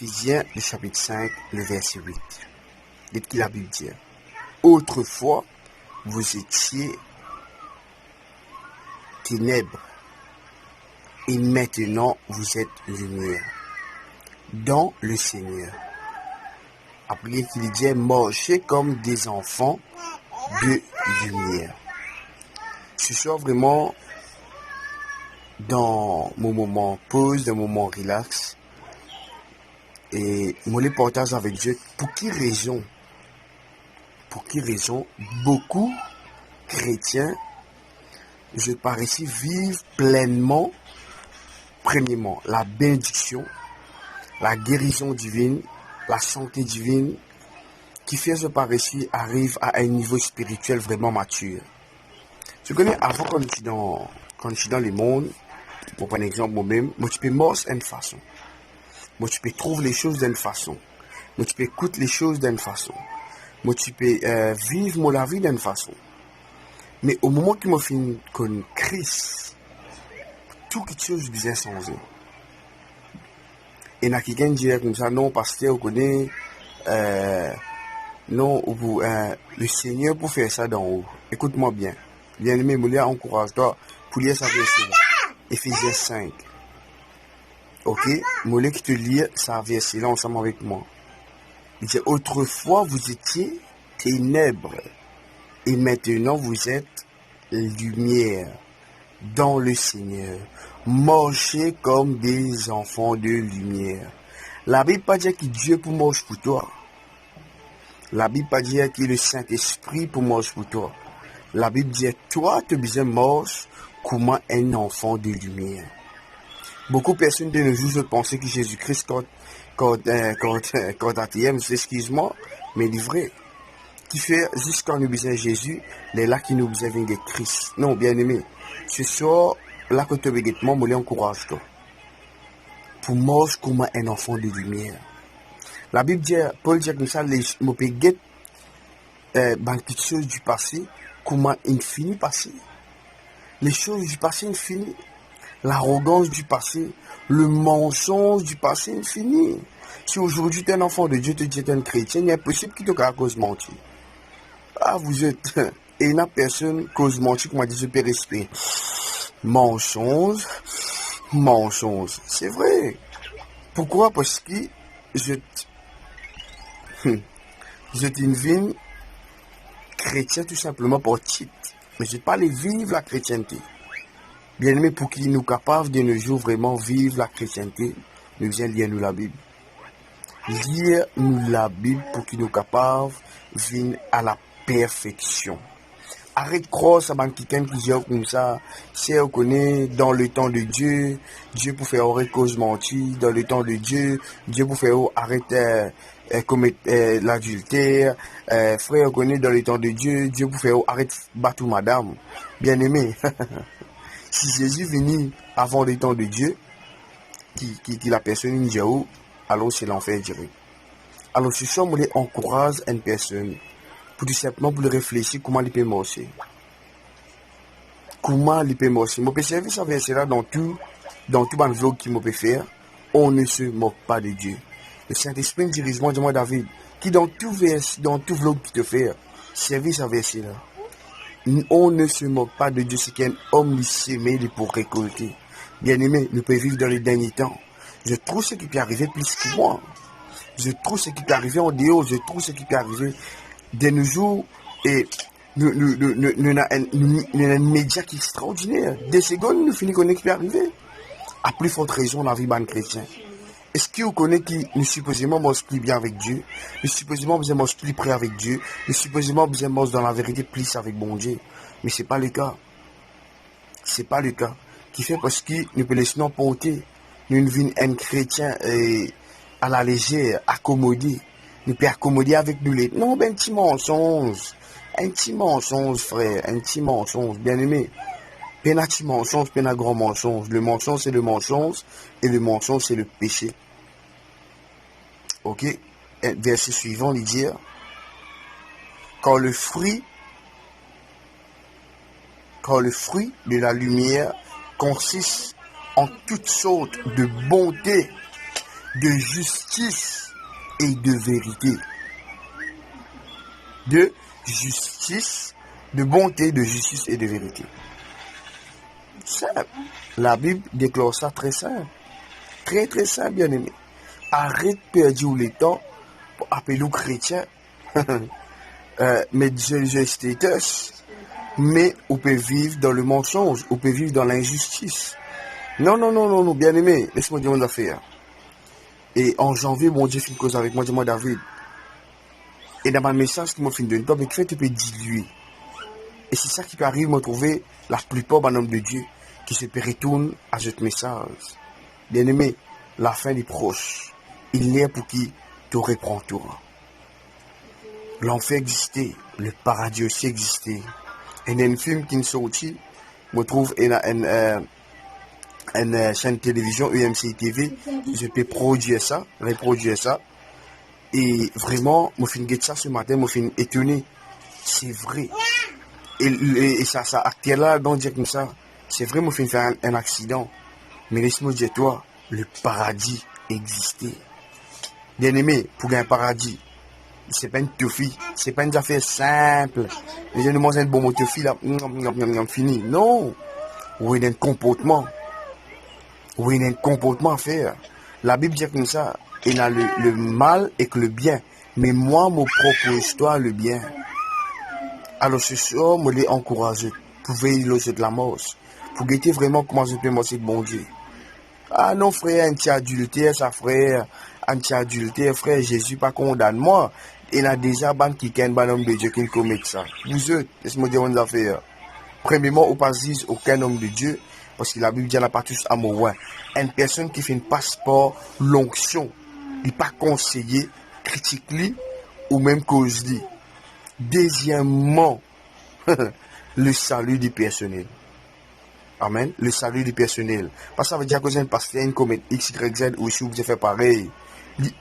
Éphésiens, le chapitre 5, le verset 8. Dites que la Bible dit: autrefois, vous étiez ténèbres, et maintenant vous êtes lumière dans le Seigneur. Après qu'il dit: marchez comme des enfants de lumière. Ce soir, vraiment, dans mon moment pause, dans mon moment relax, et moi les partage avec Dieu. Pour quelle raison beaucoup chrétiens, je paraissais vivre pleinement, premièrement, la bénédiction, la guérison divine, la santé divine, qui fait que je paraissais arrive à un niveau spirituel vraiment mature. Je connais avant, quand je suis dans le monde, pour prendre un exemple moi-même, moi tu peux marcher d'une façon. Moi tu peux trouver les choses d'une façon. Moi tu peux écouter les choses d'une façon. Moi tu peux vivre la vie d'une façon. Mais au moment que je finis con Christ, tout quelque chose bizarre changé. Et il y a quelqu'un qui dit comme ça: non, pasteur, vous connaissez, non, le Seigneur pour faire ça d'en haut. Écoute-moi bien. Bien aimé, je encourage-toi pour lire ça verset là. Éphésiens 5. Ok? Je qui te lis ça verset là ensemble avec moi. Il dit: autrefois vous étiez ténèbres, et maintenant vous êtes lumière dans le Seigneur. Marchez comme des enfants de lumière. La Bible pas dire que Dieu pour marcher pour toi. La Bible pas dire que le Saint-Esprit pour marcher pour toi. La Bible dit: toi tu as besoin de marcher comme un enfant de lumière. Beaucoup de personnes de nos jours pensent que Jésus-Christ quand excuse-moi, mais il est vrai. Qui fait jusqu'à nous besoin de Jésus, les là qui nous besoin de Christ. Non, bien aimé, ce soir, là que tu as besoin de moi, je encourage toi. Pour marcher comme un enfant de lumière. La Bible dit, Paul dit comme ça, les mots peut get quelque chose du passé, comment infini passé. Les choses du passé infini. L'arrogance du passé, le mensonge du passé infini. Si aujourd'hui tu es un enfant de Dieu, tu es un chrétien, il est possible qu'il te cause mentir. Ah, vous êtes. Et il n'y a personne cause mentir, comme a dit, je peux respirer. Mensonge. C'est vrai. Pourquoi? Parce que je une vie chrétien tout simplement pour titre. Mais je parle de vivre la chrétienté. Bien aimé, pour qu'il nous capable de nos jours vraiment vivre la chrétienté, nous vient lire nous la Bible. Lire nous la Bible pour qu'il nous capable de venir à la perfection. Arrête de croire ça, quelqu'un qui dit comme ça. Si on connaît dans le temps de Dieu, Dieu pour faire arrêter cause mentir. Dans le temps de Dieu, Dieu pour faire arrêter commettre l'adultère. Frère, on connaît dans le temps de Dieu, Dieu pour faire arrêter battre madame. Bien aimé. Si Jésus venait avant le temps de Dieu, qui la personne dit où, alors c'est l'enfer direct. Alors ce soir, on encourage une personne pour tout simplement pour réfléchir comment il peut marcher. Comment il peut marcher. Je peux servir ça verset là dans tout le vlog qu'il peut faire. On ne se moque pas de Dieu. Le Saint-Esprit dirige moi, dis-moi David, qui dans tout vlog qu'il te fait, servir ça verset là. On ne se moque pas de Dieu, c'est qu'un homme s'aimer pour récolter. Bien aimé, nous pouvons vivre dans les derniers temps. Je trouve ce qui peut arriver plus que moi. Je trouve ce qui peut arriver en dehors. Je trouve ce qui peut arriver de nos jours. Et nous avons un média qui est extraordinaire. Des secondes, nous finissons ce qui peut arriver. À plus forte raison, la vie d'un chrétien. Est-ce que vous connaissez qui nous supposément marche plus bien avec Dieu? Nous supposément nous marche plus près avec Dieu? Nous supposément nous marche dans la vérité plus avec bon Dieu? Mais ce n'est pas le cas. Ce n'est pas le cas. Qui fait parce que nous pouvons laisser nous porter. Nous vivons un chrétien à la légère, accommodé. Nous pouvons accommoder avec nous les. Non, ben, un petit mensonge. Un petit mensonge, frère. Un petit mensonge. Bien aimé. Pas un petit mensonge, pas un grand mensonge. Le mensonge, c'est le mensonge. Et le mensonge, c'est le péché. Ok? Verset suivant, il dit: quand le fruit de la lumière consiste en toutes sortes de bonté, de justice et de vérité. De justice, de bonté, de justice et de vérité. Simple. La Bible déclare ça très simple. Très très simple, bien aimé. Arrête de perdre le temps pour appeler les chrétiens. Mais je status. Mais on peut vivre dans le mensonge. On peut vivre dans l'injustice. Non, non, non, non, non, bien aimé. Laisse-moi dire mon affaire. Et en janvier, mon Dieu fait une cause avec moi, dis-moi David. Et dans mon message qui m'a fait de toi, mais qui fait, tu peux diluer. Et c'est ça qui peut arriver, me trouver la plupart des hommes de Dieu qui se retournent à ce message. Bien aimé, la fin est proche. Il est pour qui te reprend toi. L'enfer existait, le paradis aussi existait. Et il y a un film qui est sorti, me trouve une chaîne de télévision, UMC TV, je peux produire ça, reproduire ça. Et vraiment, je suis ça ce matin, je suis étonné. C'est vrai. Et ça acte là, donc dire comme ça, c'est vrai, je suis fait un accident. Mais laisse-moi dire toi, le paradis existait. Bien aimé, pour un paradis, c'est pas une toufie, c'est pas une affaire simple. Les gens demandent un bon mot toufie là, fini. Non. Oui, il y a un comportement. Oui, il y a un comportement à faire. La Bible dit comme ça, il y a le mal et que le bien. Mais moi, mon propre histoire, le bien. Alors ce soir, je l'ai encouragé pour veiller de la mort. Pour guetter vraiment comment je peux manger de bon Dieu. Ah non, frère, anti-adultère, ça frère, anti-adultère, frère, Jésus pas condamne moi. Il a déjà ban qui est un homme de Dieu qui commet ça. Vous êtes, laissez-moi dire une affaire. Premièrement, on pas dire aucun homme de Dieu, parce que la Bible dit à la pas tous amoureux. Une personne qui fait un passeport, l'onction, il n'est pas conseillé, critique-lui, ou même cause-lui. Deuxièmement, le salut du personnel. Amen. Le salut du personnel. Parce que ça veut dire que c'est un pasteur, une comète X, Y, Z, ou si vous avez fait pareil.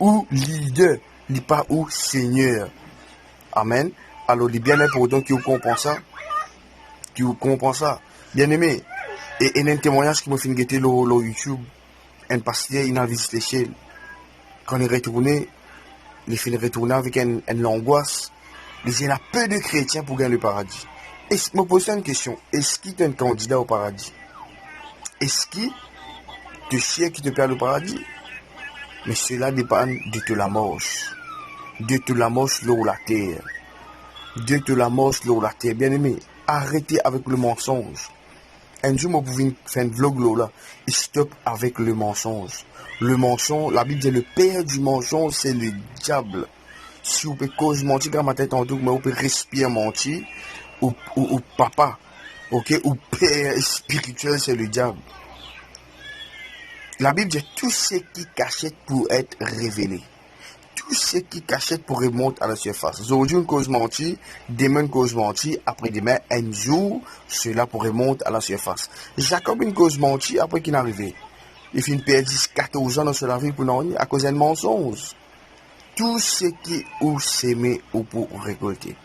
Ou leader, il pas ou Seigneur. Amen. Alors, il bien important que vous comprenez ça. Que vous comprenez ça. Bien aimé. Et un témoignage qui m'a fait guetter sur YouTube. Un pasteur, il a visité chez lui. Quand il est retourné, il finit retourner avec une angoisse. Il y a peu de chrétiens pour gagner le paradis. Et je me pose une question. Est-ce qu'il est un candidat au paradis? Est-ce qu'il te chie qui te perd le paradis? Mais cela dépend de te la moche. De te la moche l'eau la terre. De te la moche l'eau la terre. Bien aimé, arrêtez avec le mensonge. Un jour, je pouvais faire un vlog là. Et stop avec le mensonge. Le mensonge, la Bible dit le père du mensonge, c'est le diable. Si vous pouvez cause mentir, quand ma tête en doute, mais vous pouvez respirer mentir. Ou papa, ok, ou père spirituel, c'est le diable. La Bible dit tout ce qui cachette pour être révélé. Tout ce qui cachette pour remonter à la surface. Aujourd'hui, une cause mentie, demain, une cause mentie, après-demain, un jour, cela pour remonter à la surface. Jacob, une cause mentie, après qu'il est arrivé. Il finit de perdre 14 ans dans sa vie pour n'en à cause d'un mensonge. Tout ce qui ou s'aimer ou pour récolter.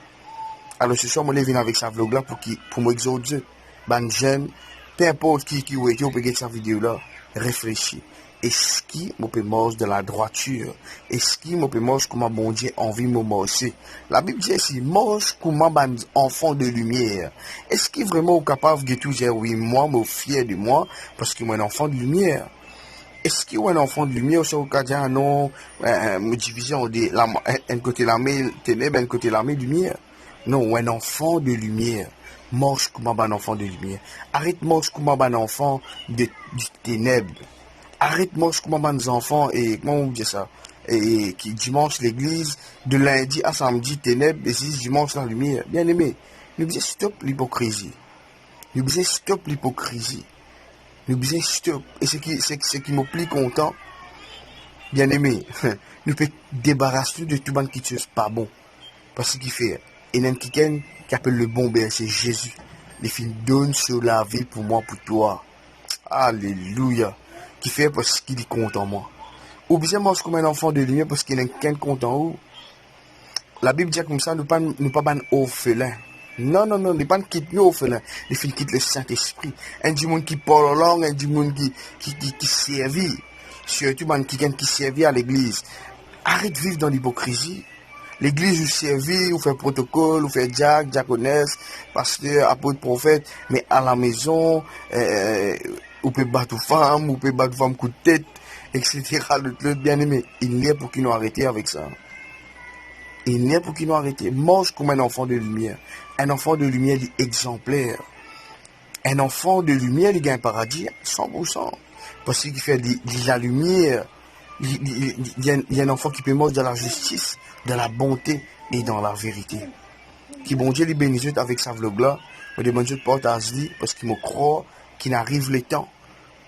Alors ce soir, je viens avec sa vlog là pour m'exaucer. Ben jeune, peu importe qui ou qui peut regarder sa vidéo là, réfléchis. Est-ce qui me peut manger de la droiture? Est-ce qui me peut manger comme bon Dieu envie de me manger? La Bible dit ici, mange comme un enfant de lumière. Est-ce qu'il est vraiment capable de tout dire oui, moi, me fier de moi, parce que moi, un enfant de lumière? Est-ce qu'il y a un enfant de lumière, c'est au cas de non, me division de un côté l'armée ténèbres, un côté l'armée lumière? Non, un enfant de lumière. Mange comme un enfant de lumière. Arrête mange comme un enfant du ténèbre. Arrête mange comme un enfant et comment on dit ça? Et qui dimanche l'église, de lundi à samedi ténèbres, et si dimanche la lumière. Bien aimé, nous disons stop l'hypocrisie. Nous disons stop l'hypocrisie. Nous disons stop. Et ce qui me plaît content, bien aimé, nous pouvons débarrasser de tout le monde qui ne pas bon. Parce qu'il fait. Et il y a quelqu'un qui appelle le bon Père, c'est Jésus. Il fait donne sur la vie pour moi, pour toi. Alléluia. Qui fait parce qu'il est content moi. Ou bien moi, comme un enfant de lumière parce qu'il y a quelqu'un content où. La Bible dit comme ça, nous ne pas ban orphelin. Non, non, non, ne pas quitter nous orphelin. Il faut quitter le Saint-Esprit. Un du monde qui parle en langue, un du monde qui servit. surtout qui servent à l'église. Arrête de vivre dans l'hypocrisie. L'église, vous servez, vous faites protocole, vous faites diaconesse, pasteur, apôtre, prophète, mais à la maison, vous pouvez battre aux femmes, vous pouvez battre aux femmes coup de tête, etc. Le bien-aimé, il n'est pour qu'ils nous arrêtent avec ça. Il n'est pour qu'ils nous arrêtent. Mange comme un enfant de lumière. Un enfant de lumière est exemplaire. Un enfant de lumière, il gagne un paradis 100%. Parce qu'il fait de la lumière. Il y a un enfant qui peut manger dans la justice, dans la bonté et dans la vérité. Qui bon Dieu les bénisse avec sa vlog-là. Mais bon Dieu porte à se dire, parce qu'il me croit qu'il arrive le temps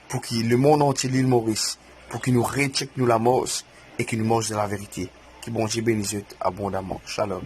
pour que le monde entier, l'île Maurice, pour qu'il nous recheck nous la mort et qu'il nous mange de la vérité. Qui bon Dieu bénisse abondamment. Shalom.